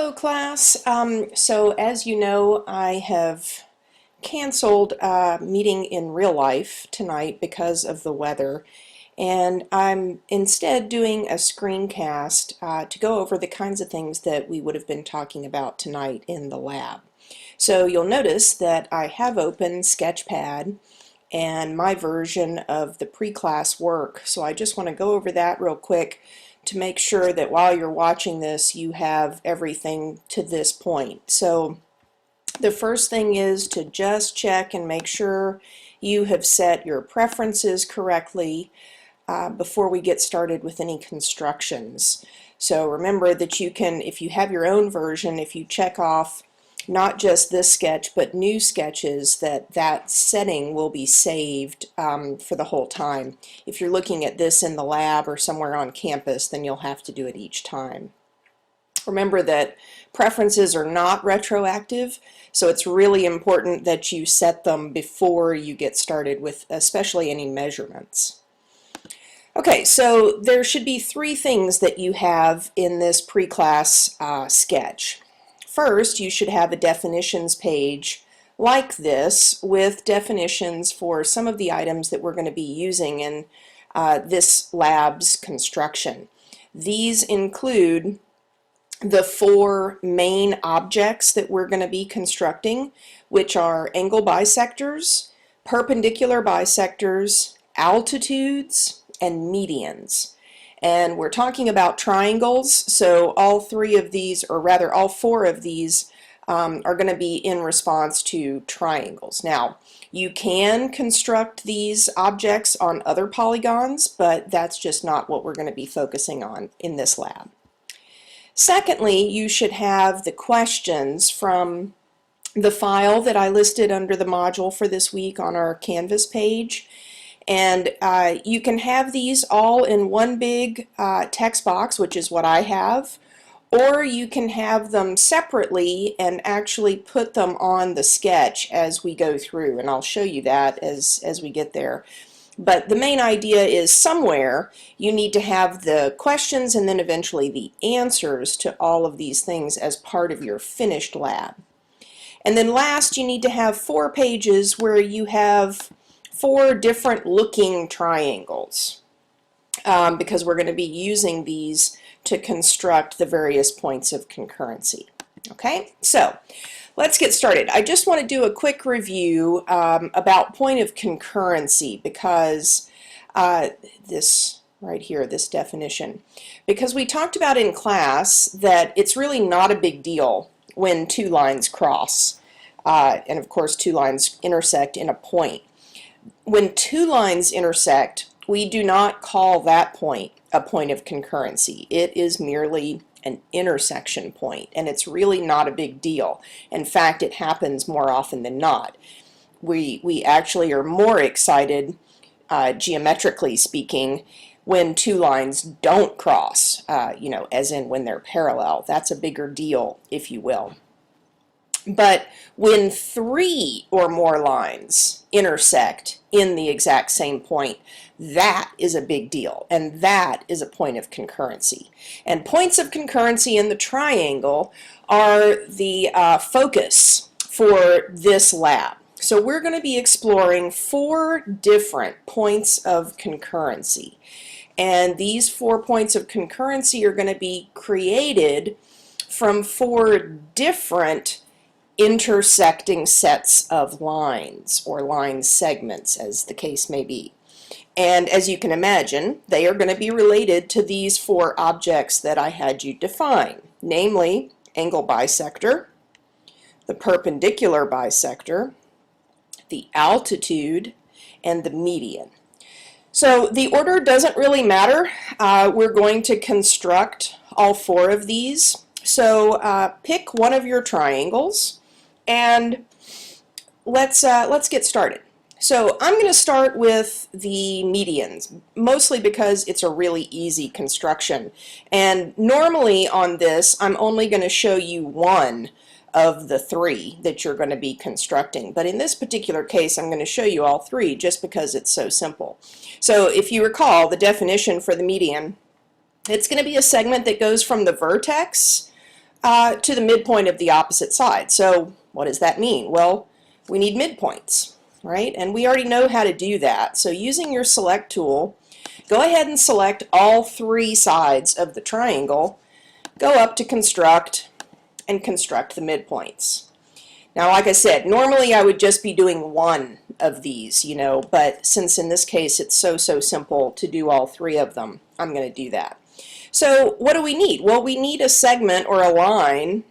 Hello class. So as you know, I have canceled a meeting in real life tonight because of the weather, and I'm instead doing a screencast to go over the kinds of things that we would have been talking about tonight in the lab. So you'll notice that I have open Sketchpad and my version of the pre-class work, so I just want to go over that real quick to make sure that while you're watching this you have everything to this point. So the first thing is to just check and make sure you have set your preferences correctly before we get started with any constructions. So remember that you can, if you have your own version, if you check off not just this sketch but new sketches, that setting will be saved for the whole time. If you're looking at this in the lab or somewhere on campus, then you'll have to do it each time. Remember that preferences are not retroactive, so it's really important that you set them before you get started with especially any measurements. Okay, so there should be three things that you have in this pre-class sketch. First, you should have a definitions page like this with definitions for some of the items that we're going to be using in this lab's construction. These include the four main objects that we're going to be constructing, which are angle bisectors, perpendicular bisectors, altitudes, and medians. And we're talking about triangles, so all three of these, or rather all four of these, are going to be in response to triangles. Now, you can construct these objects on other polygons, but that's just not what we're going to be focusing on in this lab. Secondly, you should have the questions from the file that I listed under the module for this week on our Canvas page. And you can have these all in one big text box, which is what I have, or you can have them separately and actually put them on the sketch as we go through, and I'll show you that as we get there. But the main idea is somewhere you need to have the questions and then eventually the answers to all of these things as part of your finished lab. And then last, you need to have 4 pages where you have 4 different looking triangles because we're going to be using these to construct the various points of concurrency. Okay, so let's get started. I just want to do a quick review about point of concurrency because this right here, this definition, because we talked about in class that it's really not a big deal when 2 lines cross and of course 2 lines intersect in a point. When 2 lines intersect, we do not call that point a point of concurrency. It is merely an intersection point, and it's really not a big deal. In fact, it happens more often than not. We actually are more excited, geometrically speaking, when 2 lines don't cross, you know, as in when they're parallel. That's a bigger deal, if you will. But when 3 or more lines intersect in the exact same point, that is a big deal, and that is a point of concurrency. And points of concurrency in the triangle are the focus for this lab. So we're going to be exploring 4 different points of concurrency. And these 4 points of concurrency are going to be created from 4 different intersecting sets of lines, or line segments as the case may be. And as you can imagine, they are going to be related to these 4 objects that I had you define, namely angle bisector, the perpendicular bisector, the altitude, and the median. So the order doesn't really matter. We're going to construct all 4 of these. So pick one of your triangles and let's get started. So I'm going to start with the medians, mostly because it's a really easy construction. And normally on this, I'm only going to show you one of the 3 that you're going to be constructing. But in this particular case, I'm going to show you all 3 just because it's so simple. So if you recall the definition for the median, it's going to be a segment that goes from the vertex to the midpoint of the opposite side. So what does that mean? Well, we need midpoints, right? And we already know how to do that. So using your select tool, go ahead and select all three sides of the triangle, go up to construct, and construct the midpoints. Now, like I said, normally I would just be doing one of these, but since in this case it's so simple to do all three of them, I'm going to do that. So what do we need? Well, we need a segment or a line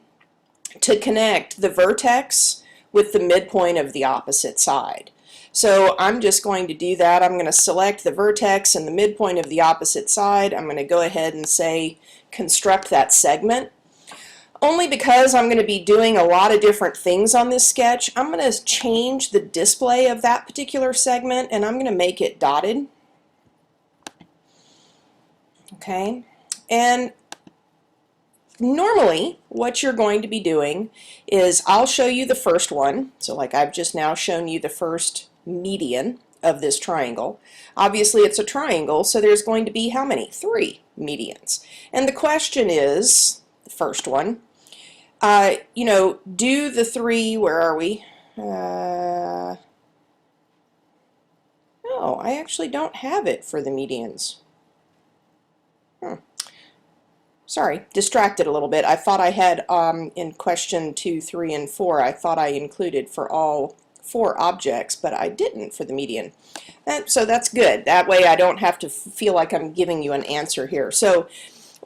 to connect the vertex with the midpoint of the opposite side. So I'm just going to do that. I'm going to select the vertex and the midpoint of the opposite side. I'm going to go ahead and say construct that segment. Only because I'm going to be doing a lot of different things on this sketch, I'm going to change the display of that particular segment and I'm going to make it dotted. Okay, and normally what you're going to be doing is I'll show you the first one. So like I've just now shown you the first median of this triangle. Obviously it's a triangle, so there's going to be how many? 3 medians. And the question is, the first one, do the 3, where are we? Oh, I actually don't have it for the medians. Sorry, distracted a little bit. I thought I had in question 2, 3, and 4, I thought I included for all 4 objects, but I didn't for the median. So that's good. That way I don't have to feel like I'm giving you an answer here. So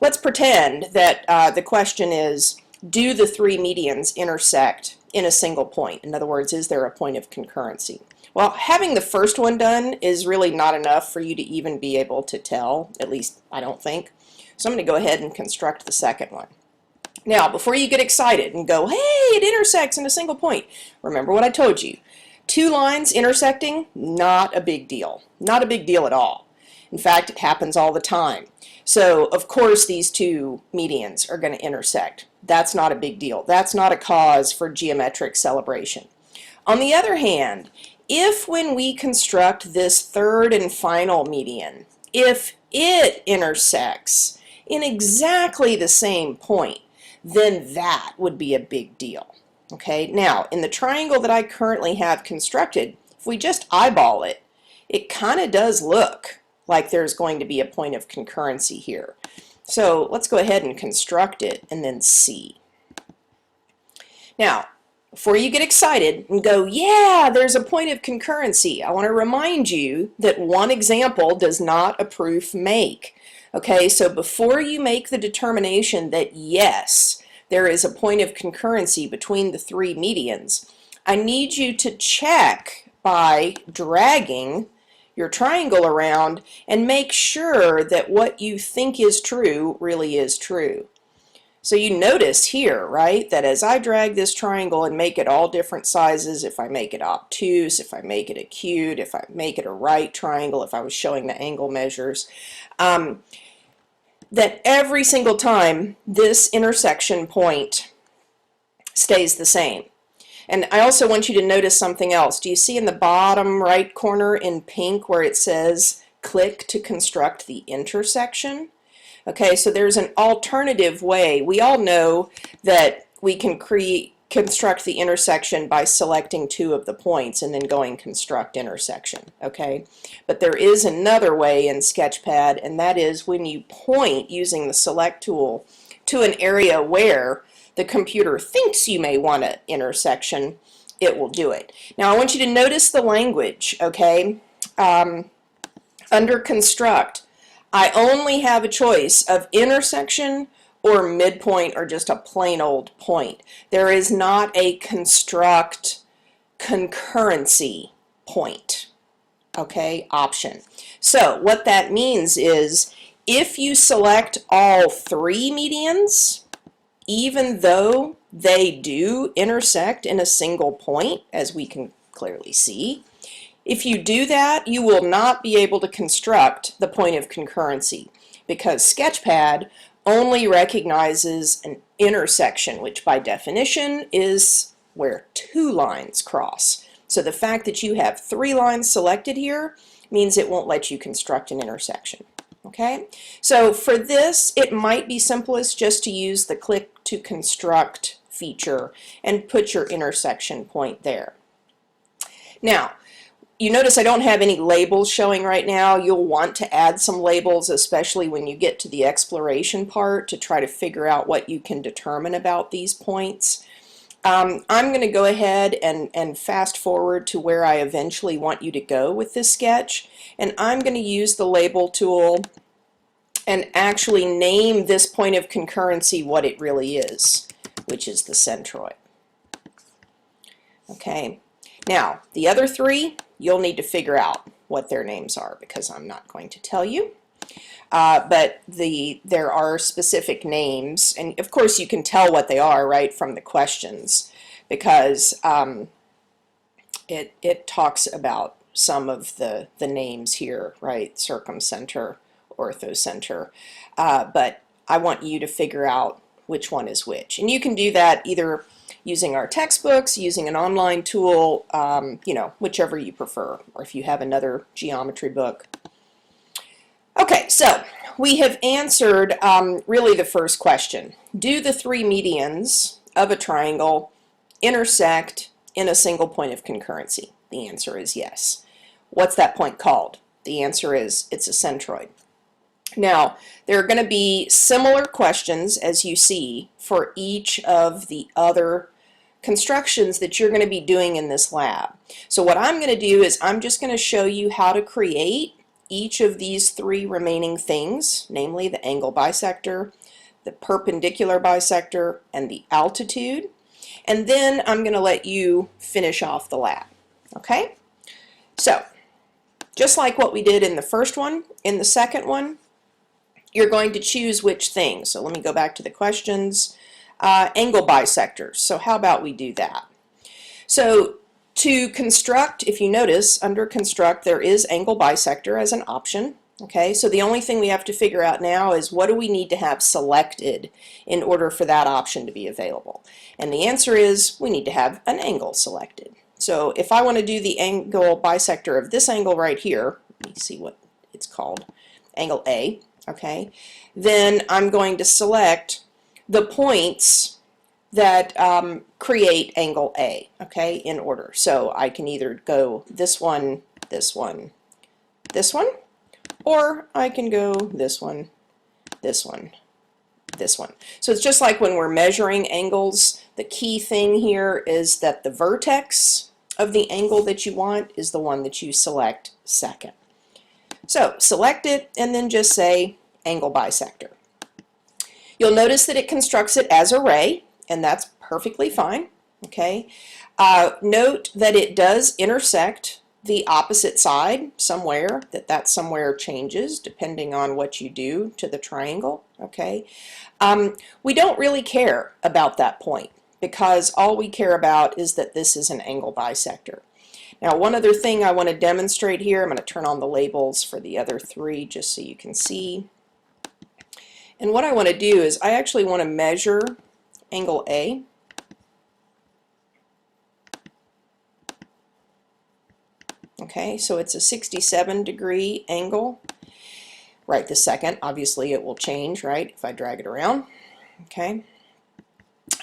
let's pretend that the question is, do the 3 medians intersect in a single point? In other words, is there a point of concurrency? Well, having the first one done is really not enough for you to even be able to tell, at least I don't think. So I'm going to go ahead and construct the second one. Now, before you get excited and go, hey, it intersects in a single point, remember what I told you. 2 lines intersecting, not a big deal. Not a big deal at all. In fact, it happens all the time. So, of course, these 2 medians are going to intersect. That's not a big deal. That's not a cause for geometric celebration. On the other hand, if when we construct this third and final median, if it intersects in exactly the same point, then that would be a big deal. Okay, now in the triangle that I currently have constructed, if we just eyeball it, it kind of does look like there's going to be a point of concurrency here. So let's go ahead and construct it and then see. Now, before you get excited and go, yeah, there's a point of concurrency, I want to remind you that one example does not a proof make. Okay, so before you make the determination that yes, there is a point of concurrency between the 3 medians, I need you to check by dragging your triangle around and make sure that what you think is true really is true. So you notice here, right, that as I drag this triangle and make it all different sizes, if I make it obtuse, if I make it acute, if I make it a right triangle, if I was showing the angle measures, that every single time this intersection point stays the same. And I also want you to notice something else. Do you see in the bottom right corner in pink where it says click to construct the intersection? Okay, so there's an alternative way. We all know that we can construct the intersection by selecting 2 of the points and then going construct intersection, okay? But there is another way in Sketchpad, and that is when you point using the select tool to an area where the computer thinks you may want an intersection, it will do it. Now I want you to notice the language, okay? Under construct, I only have a choice of intersection or midpoint or just a plain old point. There is not a construct concurrency point, okay, option. So what that means is if you select all 3 medians, even though they do intersect in a single point, as we can clearly see, if you do that, you will not be able to construct the point of concurrency because Sketchpad only recognizes an intersection, which by definition is where 2 lines cross. So the fact that you have 3 lines selected here means it won't let you construct an intersection. Okay, so for this, it might be simplest just to use the click to construct feature and put your intersection point there. Now, you notice I don't have any labels showing right now. You'll want to add some labels, especially when you get to the exploration part, to try to figure out what you can determine about these points. I'm going to go ahead and fast forward to where I eventually want you to go with this sketch, and I'm going to use the label tool and actually name this point of concurrency what it really is, which is the centroid. Okay, now the other three you'll need to figure out what their names are, because I'm not going to tell you. But there are specific names, and of course you can tell what they are right from the questions, because it talks about some of the names here, right? Circumcenter, orthocenter, but I want you to figure out which one is which, and you can do that either using our textbooks, using an online tool, you know, whichever you prefer, or if you have another geometry book. Okay, so we have answered really the first question. Do the three medians of a triangle intersect in a single point of concurrency? The answer is yes. What's that point called? The answer is it's a centroid. Now, there are going to be similar questions, as you see, for each of the other constructions that you're going to be doing in this lab. So what I'm going to do is I'm just going to show you how to create each of these three remaining things, namely the angle bisector, the perpendicular bisector, and the altitude. And then I'm going to let you finish off the lab. Okay? So, just like what we did in the first one, in the second one, you're going to choose which thing. So let me go back to the questions. Angle bisectors. So how about we do that? So to construct, if you notice, under construct there is angle bisector as an option. Okay, so the only thing we have to figure out now is what do we need to have selected in order for that option to be available? And the answer is we need to have an angle selected. So if I want to do the angle bisector of this angle right here, let me see what it's called, angle A, okay, then I'm going to select the points that create angle A, okay, in order. So I can either go this one, this one, this one, or I can go this one, this one, this one. So it's just like when we're measuring angles, the key thing here is that the vertex of the angle that you want is the one that you select second. So select it and then just say angle bisector. You'll notice that it constructs it as a ray, and that's perfectly fine. Okay. Note that it does intersect the opposite side somewhere, that somewhere changes depending on what you do to the triangle. Okay. We don't really care about that point, because all we care about is that this is an angle bisector. Now, one other thing I want to demonstrate here, I'm going to turn on the labels for the other three just so you can see. And what I want to do is I actually want to measure angle A. Okay, so it's a 67-degree angle. Right this second, obviously it will change, right, if I drag it around. Okay.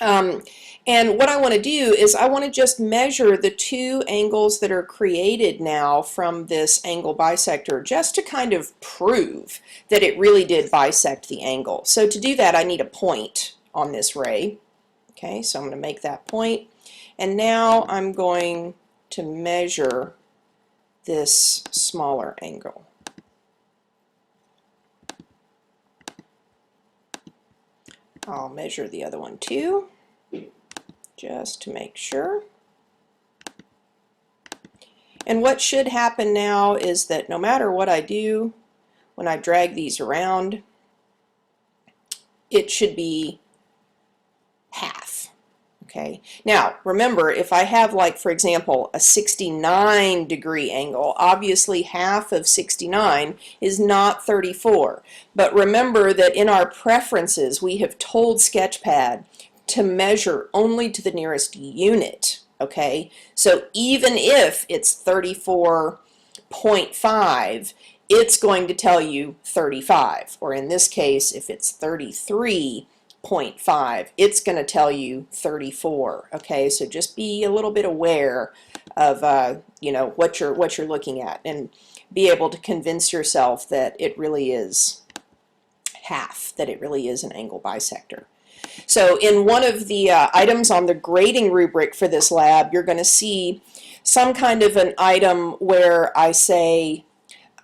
And what I want to do is I want to just measure the two angles that are created now from this angle bisector, just to kind of prove that it really did bisect the angle. So to do that, I need a point on this ray. Okay, so I'm going to make that point, and now I'm going to measure this smaller angle. I'll measure the other one too, just to make sure. And what should happen now is that no matter what I do, when I drag these around, it should be half. Okay. Now, remember, if I have, like, for example, a 69-degree angle, obviously half of 69 is not 34. But remember that in our preferences, we have told Sketchpad to measure only to the nearest unit. Okay. So even if it's 34.5, it's going to tell you 35. Or in this case, if it's 33, 0.5. It's going to tell you 34. Okay, so just be a little bit aware of you know, what you're looking at, and be able to convince yourself that it really is half, that it really is an angle bisector. So in one of the items on the grading rubric for this lab, you're going to see some kind of an item where I say,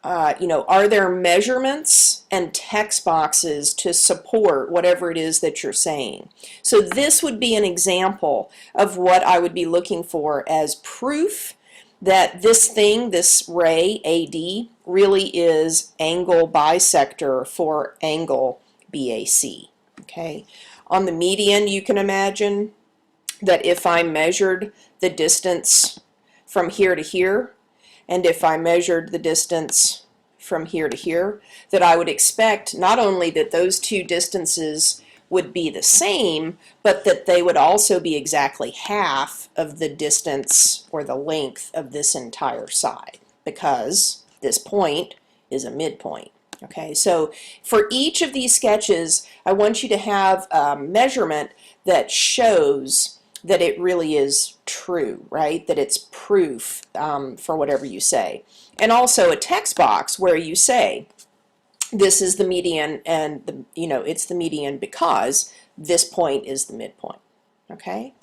you know, are there measurements and text boxes to support whatever it is that you're saying? So this would be an example of what I would be looking for as proof that this thing, this ray, AD, really is angle bisector for angle BAC. Okay. On the median, you can imagine that if I measured the distance from here to here, and if I measured the distance from here to here, that I would expect not only that those two distances would be the same, but that they would also be exactly half of the distance or the length of this entire side, because this point is a midpoint. Okay, so for each of these sketches, I want you to have a measurement that shows that it really is true, right? That it's proof for whatever you say. And also a text box where you say, this is the median, and you know, it's the median because this point is the midpoint. Okay?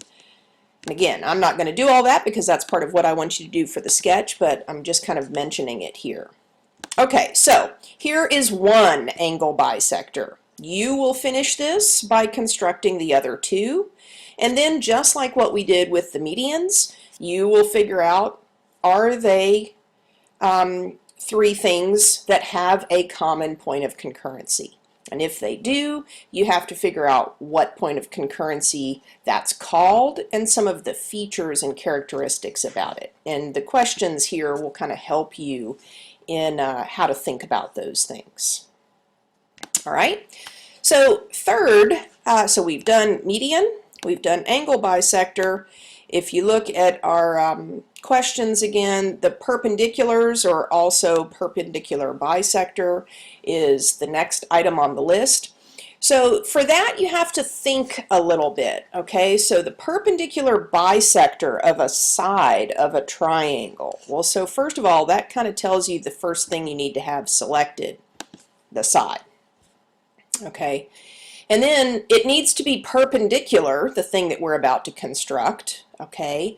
And again, I'm not going to do all that because that's part of what I want you to do for the sketch, but I'm just kind of mentioning it here. Okay, so here is one angle bisector. You will finish this by constructing the other two, and then just like what we did with the medians, you will figure out, are they three things that have a common point of concurrency? And if they do, you have to figure out what point of concurrency that's called and some of the features and characteristics about it. And the questions here will kind of help you in how to think about those things. All right, so third, so we've done median, we've done angle bisector. If you look at our questions again, the perpendiculars, or also perpendicular bisector, is the next item on the list. So for that, you have to think a little bit, okay? So the perpendicular bisector of a side of a triangle. Well, so first of all, that kind of tells you the first thing you need to have selected, the side, okay? And then it needs to be perpendicular, the thing that we're about to construct, okay?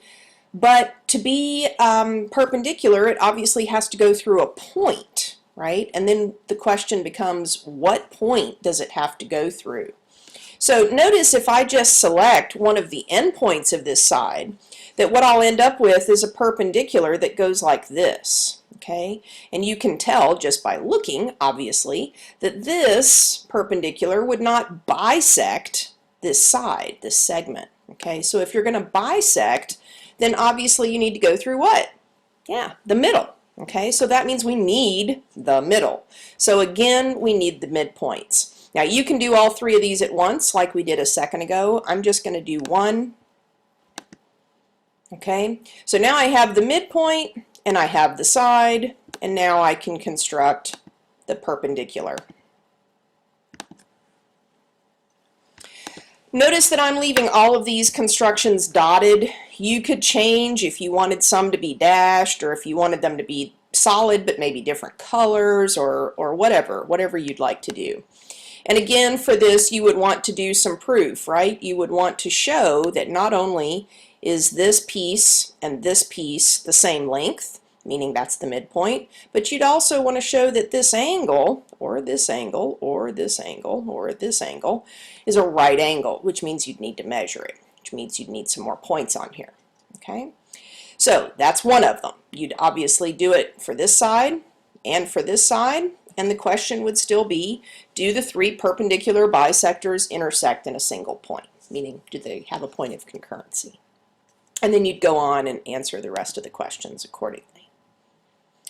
But to be perpendicular, it obviously has to go through a point, right? And then the question becomes, what point does it have to go through? So notice if I just select one of the endpoints of this side, that what I'll end up with is a perpendicular that goes like this, okay? And you can tell just by looking, obviously, that this perpendicular would not bisect this side, this segment, okay? So if you're going to bisect, then obviously you need to go through what? Yeah, the middle. Okay, so that means we need the middle. So again, we need the midpoints. Now you can do all three of these at once like we did a second ago. I'm just going to do one. Okay, so now I have the midpoint and I have the side, and now I can construct the perpendicular. Notice that I'm leaving all of these constructions dotted. You could change if you wanted some to be dashed, or if you wanted them to be solid but maybe different colors, or whatever you'd like to do. And again, for this you would want to do some proof, right? You would want to show that not only is this piece and this piece the same length, meaning that's the midpoint, but you'd also want to show that this angle, or this angle, or this angle, or this angle, is a right angle, which means you'd need to measure it, which means you'd need some more points on here. Okay, so that's one of them. You'd obviously do it for this side and for this side, and the question would still be, do the three perpendicular bisectors intersect in a single point? Meaning, do they have a point of concurrency? And then you'd go on and answer the rest of the questions accordingly.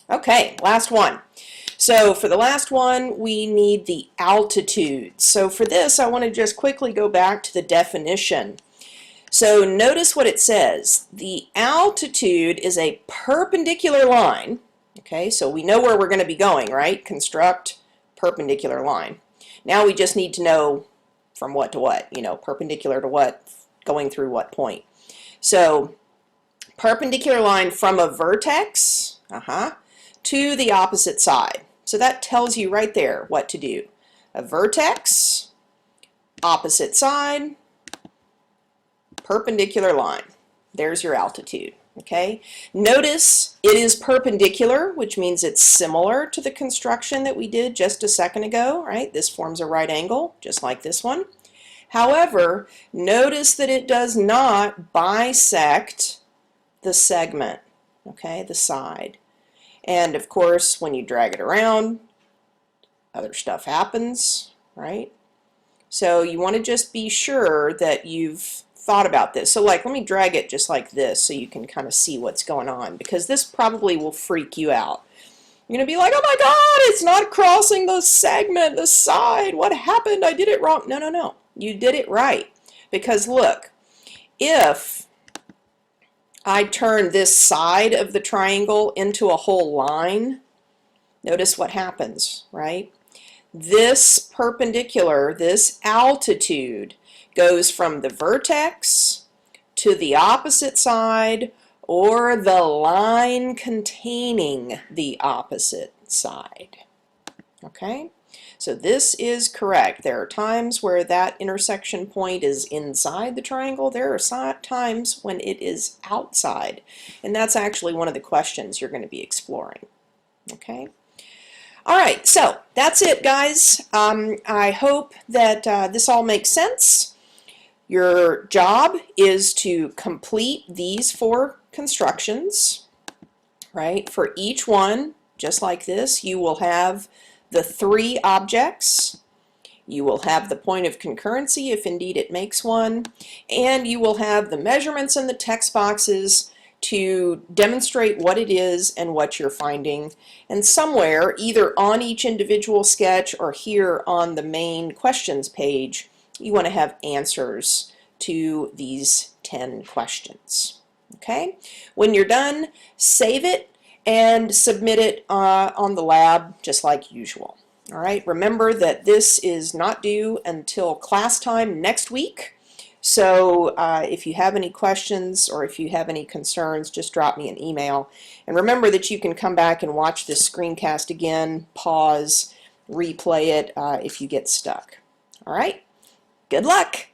Okay, last one. So for the last one, we need the altitude. So for this, I want to just quickly go back to the definition. So notice what it says. The altitude is a perpendicular line. Okay, so we know where we're going to be going, right? Construct perpendicular line. Now we just need to know from what to what, you know, perpendicular to what, going through what point. So perpendicular line from a vertex to the opposite side. So that tells you right there what to do. A vertex, opposite side, perpendicular line. There's your altitude. Okay, notice it is perpendicular, which means it's similar to the construction that we did just a second ago, right? This forms a right angle, just like this one. However, notice that it does not bisect the segment, okay, the side. And of course, when you drag it around, other stuff happens, right? So you want to just be sure that you've thought about this. So like, let me drag it just like this so you can kind of see what's going on, because this probably will freak you out. You're going to be like, oh my God, it's not crossing the segment, the side. What happened? I did it wrong. No, no, no. You did it right. Because look, if I turn this side of the triangle into a whole line, notice what happens, right? This perpendicular, this altitude, goes from the vertex to the opposite side or the line containing the opposite side. Okay, so this is correct. There are times where that intersection point is inside the triangle. There are times when it is outside, and that's actually one of the questions you're going to be exploring. Okay. All right, so that's it, guys. I hope that this all makes sense. Your job is to complete these 4 constructions, right? For each one, just like this, you will have the 3 objects. You will have the point of concurrency, if indeed it makes one, and you will have the measurements in the text boxes to demonstrate what it is and what you're finding. And somewhere, either on each individual sketch or here on the main questions page, you want to have answers to these 10 questions. Okay? When you're done, save it and submit it on the lab just like usual. All right? Remember that this is not due until class time next week. So if you have any questions or if you have any concerns, just drop me an email. And remember that you can come back and watch this screencast again, pause, replay it if you get stuck. All right? Good luck!